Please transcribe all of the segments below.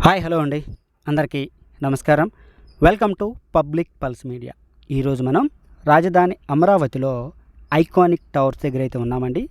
Hi hello అండి, అందరికీ నమస్కారం. Welcome to public pulse media. ఈరోజు మనం రాజధాని అమరావతిలో ఐకానిక్ టవర్స్ దగ్గర అయితే ఉన్నామండి.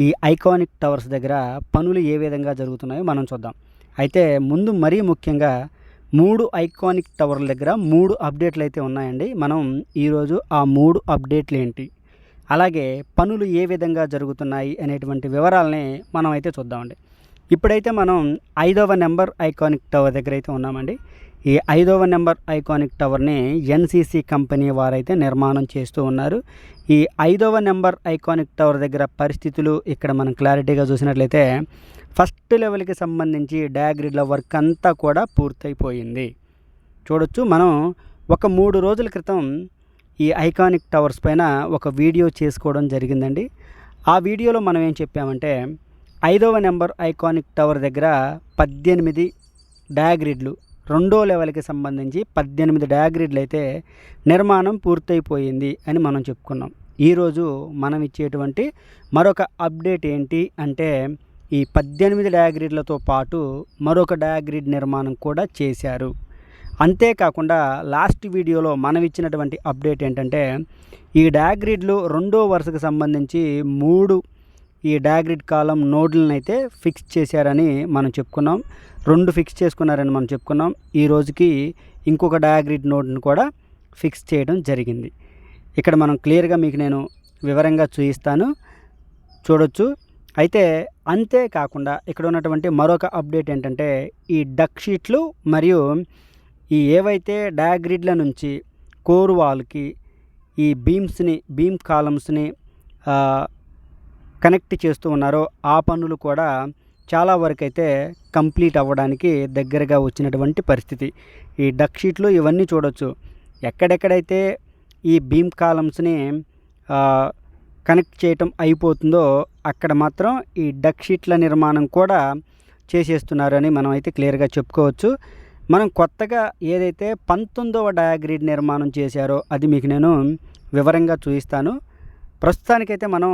ఈ ఐకానిక్ టవర్స్ దగ్గర పనులు ఏ విధంగా జరుగుతున్నాయో మనం చూద్దాం. అయితే ముందు మరీ ముఖ్యంగా 3 ఐకానిక్ టవర్ల దగ్గర 3 అప్డేట్లు అయితే ఉన్నాయండి. మనం ఈరోజు ఆ 3 అప్డేట్లు ఏంటి, అలాగే పనులు ఏ విధంగా జరుగుతున్నాయి అనేటువంటి వివరాలని మనం అయితే చూద్దామండి. ఇప్పుడైతే మనం 5వ నెంబర్ ఐకానిక్ టవర్ దగ్గర అయితే ఉన్నామండి. ఈ 5వ నెంబర్ ఐకానిక్ టవర్ని ఎన్సీసీ కంపెనీ వారైతే నిర్మాణం చేస్తూ ఉన్నారు. ఈ 5వ నెంబర్ ఐకానిక్ టవర్ దగ్గర పరిస్థితులు ఇక్కడ మనం క్లారిటీగా చూసినట్లయితే ఫస్ట్ లెవెల్కి సంబంధించి డయాగ్రిడ్ల వర్క్ అంతా కూడా పూర్తయిపోయింది. చూడొచ్చు, మనం ఒక 3 రోజుల క్రితం ఈ ఐకానిక్ టవర్స్ పైన ఒక వీడియో చేసుకోవడం జరిగిందండి. ఆ వీడియోలో మనం ఏం చెప్పామంటే 5వ నెంబర్ ఐకానిక్ టవర్ దగ్గర 18 డయాగ్రిడ్లు, 2వ లెవెల్కి సంబంధించి 18 డయాగ్రిడ్లు అయితే నిర్మాణం పూర్తయిపోయింది అని మనం చెప్పుకున్నాం. ఈరోజు మనం ఇచ్చేటువంటి మరొక అప్డేట్ ఏంటి అంటే ఈ 18 డయాగ్రిడ్లతో పాటు మరొక డయాగ్రిడ్ నిర్మాణం కూడా చేశారు. అంతేకాకుండా లాస్ట్ వీడియోలో మనం ఇచ్చినటువంటి అప్డేట్ ఏంటంటే ఈ డయాగ్రిడ్లు 2వ వరుసకు సంబంధించి 3 ఈ డయాగ్రిడ్ కాలం నోడ్లను అయితే ఫిక్స్ చేశారని మనం చెప్పుకున్నాం. 2 ఫిక్స్ చేసుకున్నారని మనం చెప్పుకున్నాం. ఈ రోజుకి ఇంకొక డయాగ్రిడ్ నోడ్ను కూడా ఫిక్స్ చేయడం జరిగింది. ఇక్కడ మనం క్లియర్గా మీకు నేను వివరంగా చూపిస్తాను, చూడొచ్చు. అయితే అంతేకాకుండా ఇక్కడ ఉన్నటువంటి మరొక అప్డేట్ ఏంటంటే ఈ డక్ షీట్లు మరియు ఈ ఏవైతే డయాగ్రిడ్ల నుంచి కోర్ వాల్కి ఈ బీమ్ కాలమ్స్ని కనెక్ట్ చేస్తూ ఉన్నారో ఆ పనులు కూడా చాలా వరకు అయితే కంప్లీట్ అవ్వడానికి దగ్గరగా వచ్చినటువంటి పరిస్థితి. ఈ డక్ షీట్లు ఇవన్నీ చూడొచ్చు. ఎక్కడెక్కడైతే ఈ బీమ్ కాలమ్స్ని కనెక్ట్ చేయటం అయిపోతుందో అక్కడ మాత్రం ఈ డక్ షీట్ల నిర్మాణం కూడా చేసేస్తున్నారని మనం అయితే క్లియర్గా చెప్పుకోవచ్చు. మనం కొత్తగా ఏదైతే 19వ డయాగ్రిడ్ నిర్మాణం చేశారో అది మీకు నేను వివరంగా చూపిస్తాను. ప్రస్తుతానికైతే మనం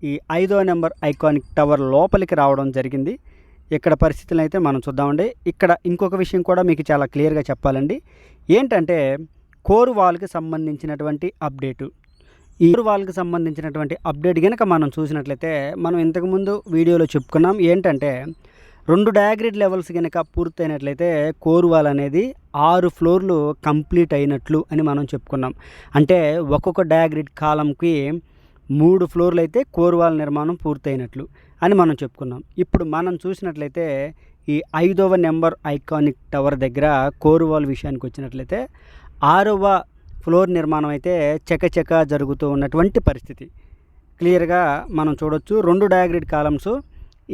ఈ 5వ నెంబర్ ఐకానిక్ టవర్ లోపలికి రావడం జరిగింది. ఇక్కడ పరిస్థితులను అయితే మనం చూద్దామండి. ఇక్కడ ఇంకొక విషయం కూడా మీకు చాలా క్లియర్గా చెప్పాలండి. ఏంటంటే కోర్ వాల్కి సంబంధించినటువంటి అప్డేటు. ఈ కోర్ వాల్కి సంబంధించినటువంటి అప్డేట్ కనుక మనం చూసినట్లయితే మనం ఇంతకుముందు వీడియోలో చెప్పుకున్నాం. ఏంటంటే 2 డయాగ్రిడ్ లెవెల్స్ కనుక పూర్తయినట్లయితే కోర్ వాల్ అనేది 6 ఫ్లోర్లు కంప్లీట్ అయినట్లు అని మనం చెప్పుకున్నాం. అంటే ఒక్కొక్క డయాగ్రిడ్ కాలంకి 3 ఫ్లోర్లు అయితే కోర్ వాల్ నిర్మాణం పూర్తయినట్లు అని మనం చెప్పుకున్నాం. ఇప్పుడు మనం చూసినట్లయితే ఈ 5వ నెంబర్ ఐకానిక్ టవర్ దగ్గర కోర్ వాల్ విషయానికి వచ్చినట్లయితే 6వ ఫ్లోర్ నిర్మాణం అయితే చకచక జరుగుతూ ఉన్నటువంటి పరిస్థితి క్లియర్గా మనం చూడొచ్చు. 2 డయాగ్రిడ్ కాలమ్స్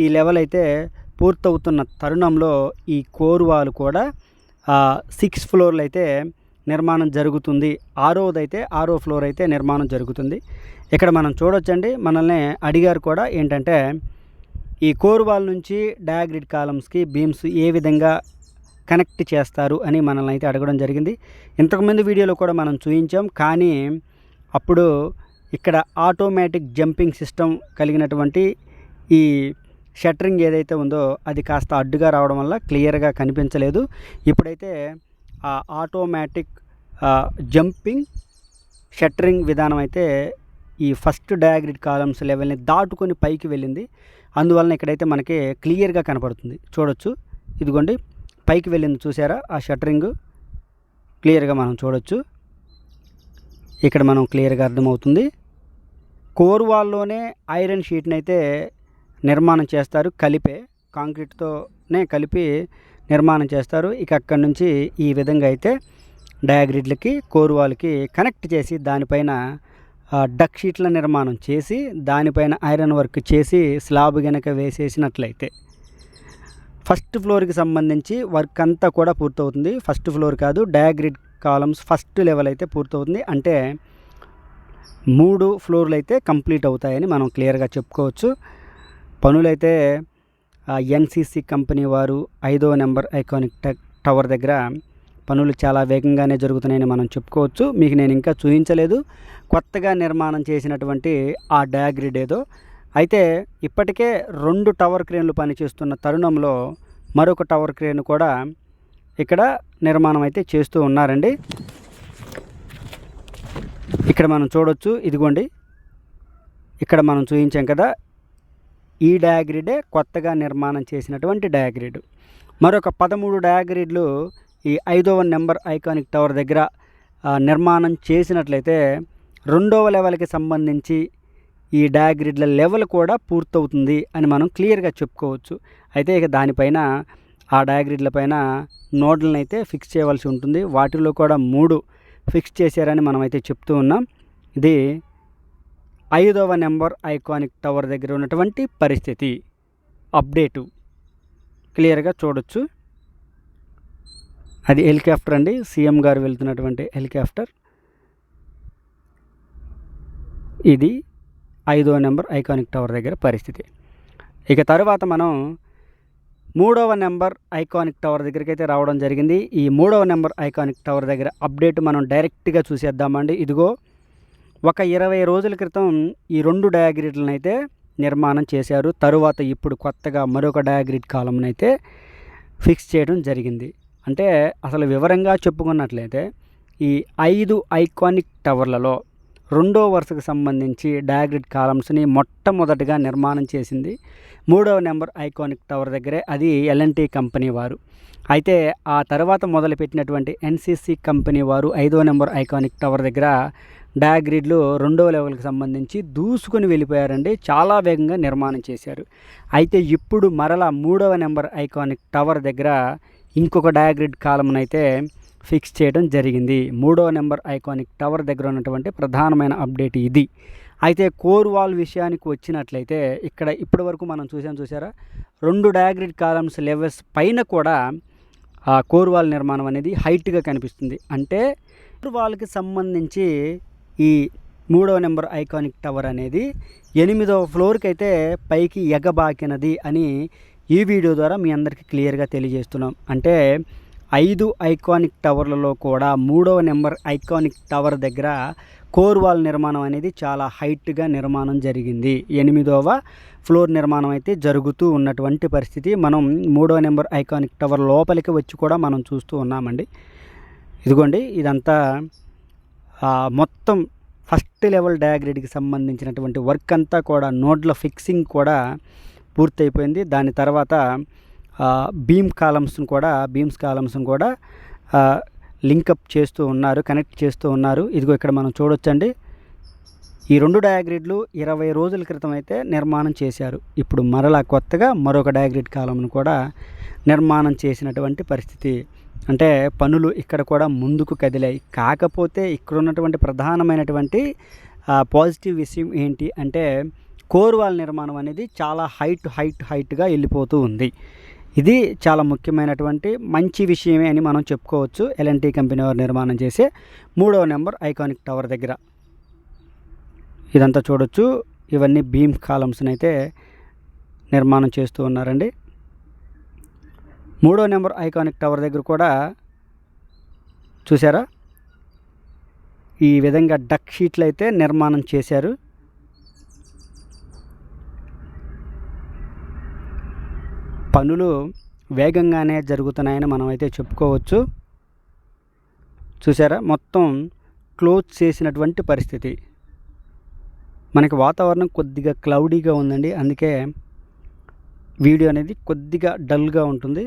ఈ లెవెల్ అయితే పూర్తవుతున్న తరుణంలో ఈ కోర్ వాల్ కూడా 6 ఫ్లోర్లు అయితే నిర్మాణం జరుగుతుంది. 6వ ఫ్లోర్ అయితే నిర్మాణం జరుగుతుంది. ఇక్కడ మనం చూడొచ్చండి, మనల్ని అడిగారు కూడా ఏంటంటే ఈ కోర్ వాల్ నుంచి డయాగ్రిడ్ కాలమ్స్కి బీమ్స్ ఏ విధంగా కనెక్ట్ చేస్తారు అని మనల్ని అయితే అడగడం జరిగింది. ఇంతకుముందు వీడియోలో కూడా మనం చూపించాం, కానీ అప్పుడు ఇక్కడ ఆటోమేటిక్ జంపింగ్ సిస్టమ్ కలిగినటువంటి ఈ షట్టరింగ్ ఏదైతే ఉందో అది కాస్త అడ్డుగా రావడం వల్ల క్లియర్గా కనిపించలేదు. ఇప్పుడైతే ఆ ఆటోమేటిక్ జంపింగ్ షట్టరింగ్ విధానం అయితే ఈ ఫస్ట్ డయాగ్రిడ్ కాలమ్స్ లెవెల్ని దాటుకొని పైకి వెళ్ళింది. అందువలన ఇక్కడైతే మనకి క్లియర్గా కనపడుతుంది. చూడొచ్చు, ఇదిగోండి పైకి వెళ్ళింది, చూసారా? ఆ షట్టరింగ్ క్లియర్గా మనం చూడొచ్చు. ఇక్కడ మనం క్లియర్గా అర్థమవుతుంది. కోర్ వాల్లోనే ఐరన్ షీట్ని అయితే నిర్మాణం చేస్తారు, కాంక్రీట్తోనే కలిపి నిర్మాణం చేస్తారు. ఇక అక్కడి నుంచి ఈ విధంగా అయితే డయాగ్రిడ్లకి కోర్ వాల్కి కనెక్ట్ చేసి దానిపైన డక్ షీట్ల నిర్మాణం చేసి దానిపైన ఐరన్ వర్క్ చేసి స్లాబ్ గనక వేసేసినట్లయితే ఫస్ట్ ఫ్లోర్కి సంబంధించి వర్క్ అంతా కూడా పూర్తవుతుంది. ఫస్ట్ ఫ్లోర్ కాదు, డయాగ్రిడ్ కాలమ్స్ ఫస్ట్ లెవెల్ అయితే పూర్తవుతుంది. అంటే 3 ఫ్లోర్లు అయితే కంప్లీట్ అవుతాయని మనం క్లియర్గా చెప్పుకోవచ్చు. పనులైతే ఎన్సీసీ కంపెనీ వారు 5వ నెంబర్ ఐకానిక్ టవర్ దగ్గర పనులు చాలా వేగంగానే జరుగుతున్నాయని మనం చెప్పుకోవచ్చు. మీకు నేను ఇంకా చూపించలేదు కొత్తగా నిర్మాణం చేసినటువంటి ఆ డయాగ్రిడ్ ఏదో. అయితే ఇప్పటికే 2 టవర్ క్రేన్లు పనిచేస్తున్న తరుణంలో మరొక టవర్ క్రేన్ కూడా ఇక్కడ నిర్మాణం అయితే చేస్తూ ఉన్నారండి. ఇక్కడ మనం చూడొచ్చు, ఇదిగోండి ఇక్కడ మనం చూపించాం కదా, ఈ డయాగ్రిడే కొత్తగా నిర్మాణం చేసినటువంటి డయాగ్రిడ్. మరొక 13 డయాగ్రిడ్లు ఈ 5వ నెంబర్ ఐకానిక్ టవర్ దగ్గర నిర్మాణం చేసినట్లయితే 2వ లెవెల్కి సంబంధించి ఈ డయాగ్రిడ్ల లెవెల్ కూడా పూర్తవుతుంది అని మనం క్లియర్గా చెప్పుకోవచ్చు. అయితే ఇక దానిపైన ఆ డయాగ్రిడ్ల పైన నోడ్లను అయితే ఫిక్స్ చేయవలసి ఉంటుంది. వాటిలో కూడా 3 ఫిక్స్ చేశారని మనం అయితే చెప్తూ ఉన్నాం. ఇది 5వ నెంబర్ ఐకానిక్ టవర్ దగ్గర ఉన్నటువంటి పరిస్థితి అప్డేటు క్లియర్గా చూడొచ్చు. అది హెలికాప్టర్ అండి, సీఎం గారు వెళ్తున్నటువంటి హెలికాప్టర్. ఇది 5వ నెంబర్ ఐకానిక్ టవర్ దగ్గర పరిస్థితి. ఇక తర్వాత మనం 3వ నెంబర్ ఐకానిక్ టవర్ దగ్గరికి అయితే రావడం జరిగింది. ఈ 3వ నెంబర్ ఐకానిక్ టవర్ దగ్గర అప్డేట్ మనం డైరెక్ట్గా చూసేద్దామండి. ఇదిగో ఒక 20 రోజుల క్రితం ఈ 2 డయాగ్రిడ్లను అయితే నిర్మాణం చేశారు. తరువాత ఇప్పుడు కొత్తగా మరొక డయాగ్రిడ్ కాలంను అయితే ఫిక్స్ చేయడం జరిగింది. అంటే అసలు వివరంగా చెప్పుకున్నట్లయితే ఈ 5 ఐకానిక్ టవర్లలో 2వ వరుసకు సంబంధించి డయాగ్రిడ్ కాలమ్స్ని మొట్టమొదటిగా నిర్మాణం చేసింది 3వ నెంబర్ ఐకానిక్ టవర్ దగ్గరే. అది ఎల్ఎన్టీ కంపెనీ వారు. అయితే ఆ తర్వాత మొదలుపెట్టినటువంటి ఎన్సిసి కంపెనీ వారు 5వ నెంబర్ ఐకానిక్ టవర్ దగ్గర డయాగ్రిడ్లు 2వ లెవెల్కి సంబంధించి దూసుకొని వెళ్ళిపోయారండి. చాలా వేగంగా నిర్మాణం చేశారు. అయితే ఇప్పుడు మరలా 3వ నెంబర్ ఐకానిక్ టవర్ దగ్గర ఇంకొక డయాగ్రిడ్ కాలమ్ను అయితే ఫిక్స్ చేయడం జరిగింది. 3వ నెంబర్ ఐకానిక్ టవర్ దగ్గర ఉన్నటువంటి ప్రధానమైన అప్డేట్ ఇది. అయితే కోర్ వాల్ విషయానికి వచ్చినట్లయితే ఇక్కడ ఇప్పటి వరకు మనం చూసారా, 2 డయాగ్రిడ్ కాలమ్స్ లెవెల్స్ పైన కూడా ఆ కోర్ వాల్ నిర్మాణం అనేది హైట్గా కనిపిస్తుంది. అంటే కోర్ వాల్కి సంబంధించి ఈ 3వ నెంబర్ ఐకానిక్ టవర్ అనేది 8వ ఫ్లోర్కి అయితే పైకి ఎగబాకినది అని ఈ వీడియో ద్వారా మీ అందరికీ క్లియర్గా తెలియజేస్తున్నాం. అంటే 5 ఐకానిక్ టవర్లలో కూడా 3వ నెంబర్ ఐకానిక్ టవర్ దగ్గర కోర్ వాల్ నిర్మాణం అనేది చాలా హైట్గా నిర్మాణం జరిగింది. 8వ ఫ్లోర్ నిర్మాణం అయితే జరుగుతూ ఉన్నటువంటి పరిస్థితి మనం 3వ నెంబర్ ఐకానిక్ టవర్ లోపలికి వచ్చి కూడా మనం చూస్తూ ఉన్నామండి. ఇదిగోండి ఇదంతా మొత్తం ఫస్ట్ లెవెల్ డయాగ్రిడ్కి సంబంధించినటువంటి వర్క్ అంతా కూడా నోడ్ల ఫిక్సింగ్ కూడా పూర్తయిపోయింది. దాని తర్వాత బీమ్స్ కాలమ్స్ను కూడా లింకప్ చేస్తూ ఉన్నారు, కనెక్ట్ చేస్తూ ఉన్నారు. ఇదిగో ఇక్కడ మనం చూడొచ్చండి, ఈ 2 డయాగ్రిడ్లు 20 రోజుల క్రితం అయితే నిర్మాణం చేశారు. ఇప్పుడు మరలా కొత్తగా మరొక డయాగ్రిడ్ కాలంను కూడా నిర్మాణం చేసినటువంటి పరిస్థితి. అంటే పనులు ఇక్కడ కూడా ముందుకు కదిలాయి. కాకపోతే ఇక్కడ ఉన్నటువంటి ప్రధానమైనటువంటి పాజిటివ్ విషయం ఏంటి అంటే కోర్ వాల్ నిర్మాణం అనేది చాలా హైట్గా వెళ్ళిపోతూ ఉంది. ఇది చాలా ముఖ్యమైనటువంటి మంచి విషయమే అని మనం చెప్పుకోవచ్చు. ఎల్ఎన్టీ కంపెనీ వారు నిర్మాణం చేసే 3వ నెంబర్ ఐకానిక్ టవర్ దగ్గర ఇదంతా చూడొచ్చు. ఇవన్నీ బీమ్ కాలమ్స్ని అయితే నిర్మాణం చేస్తూ ఉన్నారండి. 3వ నెంబర్ ఐకానిక్ టవర్ దగ్గర కూడా చూసారా, ఈ విధంగా డక్ షీట్లు అయితే నిర్మాణం చేశారు. పనులు వేగంగానే జరుగుతున్నాయని మనం అయితే చెప్పుకోవచ్చు. చూసారా, మొత్తం క్లోజ్ చేసినటువంటి పరిస్థితి. మనకి వాతావరణం కొద్దిగా క్లౌడీగా ఉందండి, అందుకే వీడియో అనేది కొద్దిగా డల్గా ఉంటుంది.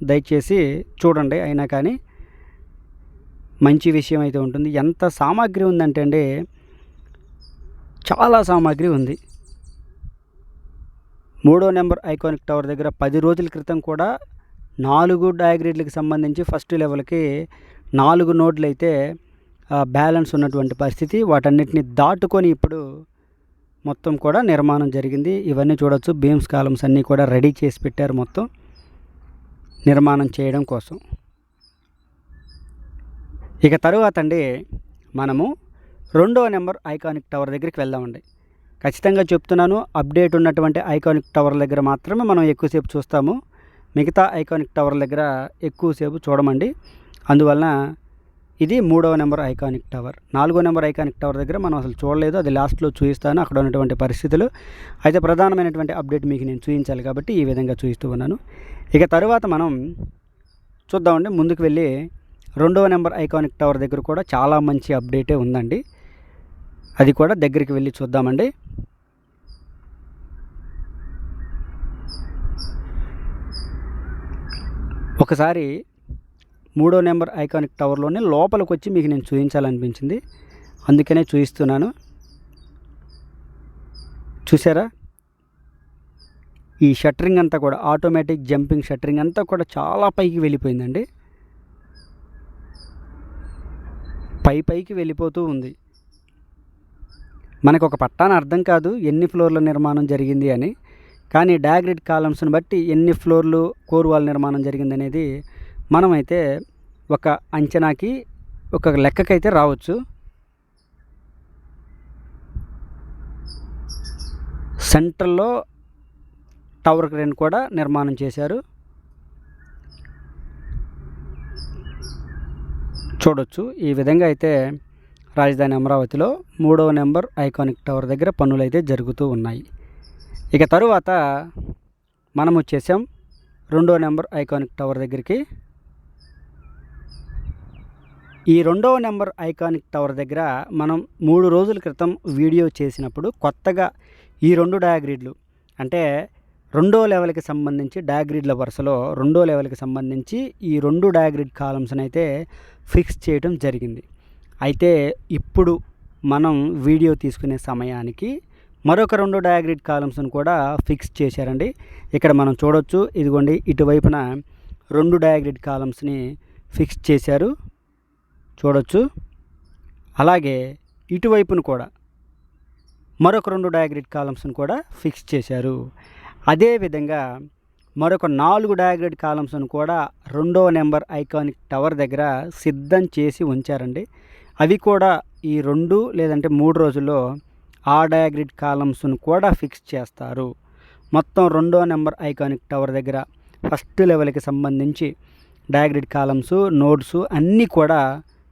దయచేసి చూడండి. అయినా కానీ మంచి విషయం అయితే ఉంటుంది. ఎంత సామాగ్రి ఉందంటే అండి, చాలా సామాగ్రి ఉంది. 3వ నెంబర్ ఐకానిక్ టవర్ దగ్గర 10 రోజుల క్రితం కూడా 4 డయాగ్రిడ్లకు సంబంధించి ఫస్ట్ లెవెల్కి 4 నోడ్లు అయితే బ్యాలెన్స్ ఉన్నటువంటి పరిస్థితి. వాటన్నిటిని దాటుకొని ఇప్పుడు మొత్తం కూడా నిర్మాణం జరిగింది. ఇవన్నీ చూడొచ్చు. బీమ్స్ కాలమ్స్ అన్నీ కూడా రెడీ చేసి పెట్టారు మొత్తం నిర్మాణం చేయడం కోసం. ఇక తరువాత అండి మనము 2వ నెంబర్ ఐకానిక్ టవర్ దగ్గరికి వెళ్దామండి. ఖచ్చితంగా చెప్తున్నాను, అప్డేట్ ఉన్నటువంటి ఐకానిక్ టవర్ దగ్గర మాత్రమే మనం ఎక్కువసేపు చూస్తాము. మిగతా ఐకానిక్ టవర్ దగ్గర ఎక్కువసేపు చూడమండి. అందువలన ఇది 3వ నెంబర్ ఐకానిక్ టవర్. 4వ నెంబర్ ఐకానిక్ టవర్ దగ్గర మనం అసలు చూడలేదు. అది లాస్ట్లో చూపిస్తాను అక్కడ ఉన్నటువంటి పరిస్థితులు. అయితే ప్రధానమైనటువంటి అప్డేట్ మీకు నేను చూపించాలి కాబట్టి ఈ విధంగా చూపిస్తూ ఉన్నాను. ఇక తరువాత మనం చూద్దామండి. ముందుకు వెళ్ళి 2వ నెంబర్ ఐకానిక్ టవర్ దగ్గర కూడా చాలా మంచి అప్డేటే ఉందండి. అది కూడా దగ్గరికి వెళ్ళి చూద్దామండి. ఒకసారి 3వ నెంబర్ ఐకానిక్ టవర్లోనే లోపలికి వచ్చి మీకు నేను చూపించాలనిపించింది, అందుకనే చూపిస్తున్నాను. చూసారా, ఈ షట్టరింగ్ అంతా కూడా ఆటోమేటిక్ జంపింగ్ షట్టరింగ్ అంతా కూడా చాలా పైకి వెళ్ళిపోయిందండి. పైకి వెళ్ళిపోతూ ఉంది. మనకు ఒక పట్టాన అర్థం కాదు ఎన్ని ఫ్లోర్ల నిర్మాణం జరిగింది అని, కానీ డాగ్రిడ్ కాలమ్స్ని బట్టి ఎన్ని ఫ్లోర్లు కోర్ వాల్ నిర్మాణం జరిగింది అనేది మనమైతే ఒక అంచనాకి, ఒక లెక్కకైతే రావచ్చు. సెంట్రల్లో టవర్ క్రేన్ కూడా నిర్మాణం చేశారు. చూడొచ్చు. ఈ విధంగా అయితే రాజధాని అమరావతిలో 3వ నెంబర్ ఐకానిక్ టవర్ దగ్గర పనులు అయితే జరుగుతూ ఉన్నాయి. ఇక తరువాత మనం వచ్చేసాం 2వ నెంబర్ ఐకానిక్ టవర్ దగ్గరికి. ఈ 2వ నెంబర్ ఐకానిక్ టవర్ దగ్గర మనం 3 రోజుల క్రితం వీడియో చేసినప్పుడు కొత్తగా ఈ 2 డయాగ్రిడ్లు, అంటే 2వ లెవెల్కి సంబంధించి డయాగ్రిడ్ల వరుసలో 2వ లెవెల్కి సంబంధించి ఈ 2 డయాగ్రిడ్ కాలమ్స్ని అయితే ఫిక్స్ చేయడం జరిగింది. అయితే ఇప్పుడు మనం వీడియో తీసుకునే సమయానికి మరొక 2 డయాగ్రిడ్ కాలమ్స్ని కూడా ఫిక్స్ చేశారండి. ఇక్కడ మనం చూడొచ్చు. ఇదిగోండి, ఇటువైపున 2 డయాగ్రిడ్ కాలమ్స్ని ఫిక్స్ చేశారు, చూడొచ్చు. అలాగే ఇటువైపున కూడా మరొక 2 డయాగ్రిడ్ కాలమ్స్ని కూడా ఫిక్స్ చేశారు. అదేవిధంగా మరొక 4 డయాగ్రిడ్ కాలమ్స్ను కూడా 2వ నెంబర్ ఐకానిక్ టవర్ దగ్గర సిద్ధం చేసి ఉంచారండి. అవి కూడా ఈ 2 లేదంటే 3 రోజుల్లో ఆ డయాగ్రిడ్ కాలమ్స్ను కూడా ఫిక్స్ చేస్తారు. మొత్తం 2వ నెంబర్ ఐకానిక్ టవర్ దగ్గర ఫస్ట్ లెవెల్కి సంబంధించి డయాగ్రిడ్ కాలమ్స్, నోడ్స్ అన్నీ కూడా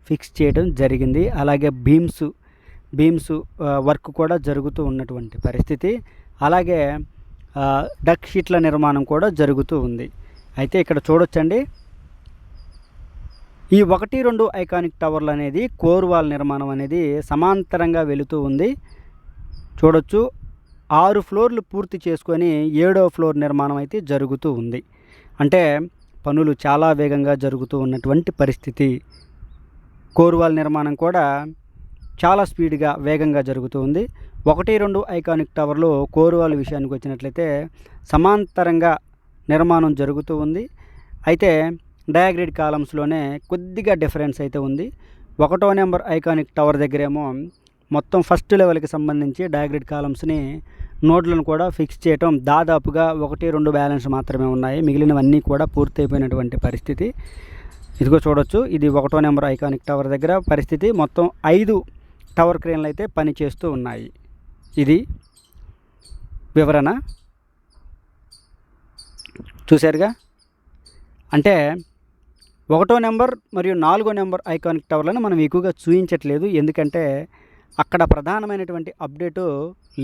ఫిక్స్ చేయడం జరిగింది. అలాగే బీమ్స్ వర్క్ కూడా జరుగుతూ ఉన్నటువంటి పరిస్థితి. అలాగే డక్ షీట్ల నిర్మాణం కూడా జరుగుతూ ఉంది. అయితే ఇక్కడ చూడొచ్చండి, ఈ 1-2 ఐకానిక్ టవర్లు అనేది కోర్ వాల్ నిర్మాణం అనేది సమాంతరంగా వెళుతూ ఉంది. చూడొచ్చు. 6 ఫ్లోర్లు పూర్తి చేసుకొని 7వ ఫ్లోర్ నిర్మాణం అయితే జరుగుతూ ఉంది. అంటే పనులు చాలా వేగంగా జరుగుతూ ఉన్నటువంటి పరిస్థితి. కోర్ వాల్ నిర్మాణం కూడా చాలా స్పీడ్గా వేగంగా జరుగుతూ ఉంది. 1-2 ఐకానిక్ టవర్లో కోర్ వాల్ విషయానికి వచ్చినట్లయితే సమాంతరంగా నిర్మాణం జరుగుతూ ఉంది. అయితే డయాగ్రిడ్ కాలమ్స్లోనే కొద్దిగా డిఫరెన్స్ అయితే ఉంది. 1వ నెంబర్ ఐకానిక్ టవర్ దగ్గరేమో మొత్తం ఫస్ట్ లెవెల్కి సంబంధించి డయాగ్రిడ్ కాలమ్స్ని నోడ్లను కూడా ఫిక్స్ చేయటం దాదాపుగా 1-2 బ్యాలెన్స్ మాత్రమే ఉన్నాయి. మిగిలినవన్నీ కూడా పూర్తయిపోయినటువంటి పరిస్థితి. ఇదిగో చూడొచ్చు. ఇది 1వ నెంబర్ ఐకానిక్ టవర్ దగ్గర పరిస్థితి. మొత్తం 5 టవర్ క్రేన్లు అయితే పనిచేస్తూ ఉన్నాయి. ఇది వివరణ. చూశారుగా. అంటే 1వ నెంబర్ మరియు 4వ నెంబర్ ఐకానిక్ టవర్లను మనం ఎక్కువగా చూపించట్లేదు, ఎందుకంటే అక్కడ ప్రధానమైనటువంటి అప్డేటు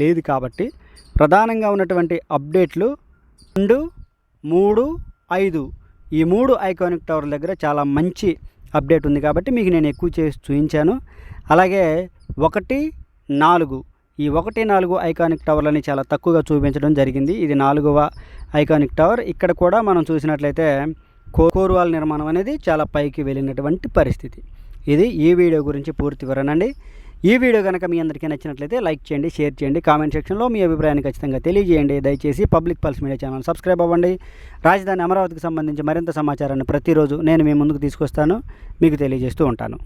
లేదు కాబట్టి. ప్రధానంగా ఉన్నటువంటి అప్డేట్లు 2, 3, 5 ఈ 3 ఐకానిక్ టవర్ల దగ్గర చాలా మంచి అప్డేట్ ఉంది కాబట్టి మీకు నేను ఎక్కువ చేసి చూపించాను. అలాగే 1, 4 ఈ 1, 4 ఐకానిక్ టవర్లని చాలా తక్కువగా చూపించడం జరిగింది. ఇది 4వ ఐకానిక్ టవర్. ఇక్కడ కూడా మనం చూసినట్లయితే కోర్ వాల్ నిర్మాణం అనేది చాలా పైకి వెళ్ళినటువంటి పరిస్థితి. ఇది ఈ వీడియో గురించి పూర్తి వివరణ అండి. ఈ వీడియో కనుక మీ అందరికీ నచ్చినట్లయితే లైక్ చేయండి, షేర్ చేయండి, కామెంట్ సెక్షన్లో మీ అభిప్రాయాన్ని ఖచ్చితంగా తెలియజేయండి. దయచేసి public pulse media channel subscribe అవ్వండి. రాజధాని అమరావతికి సంబంధించి మరింత సమాచారాన్ని ప్రతిరోజు నేను మీ ముందుకు తీసుకొస్తాను, మీకు తెలియజేస్తూ ఉంటాను.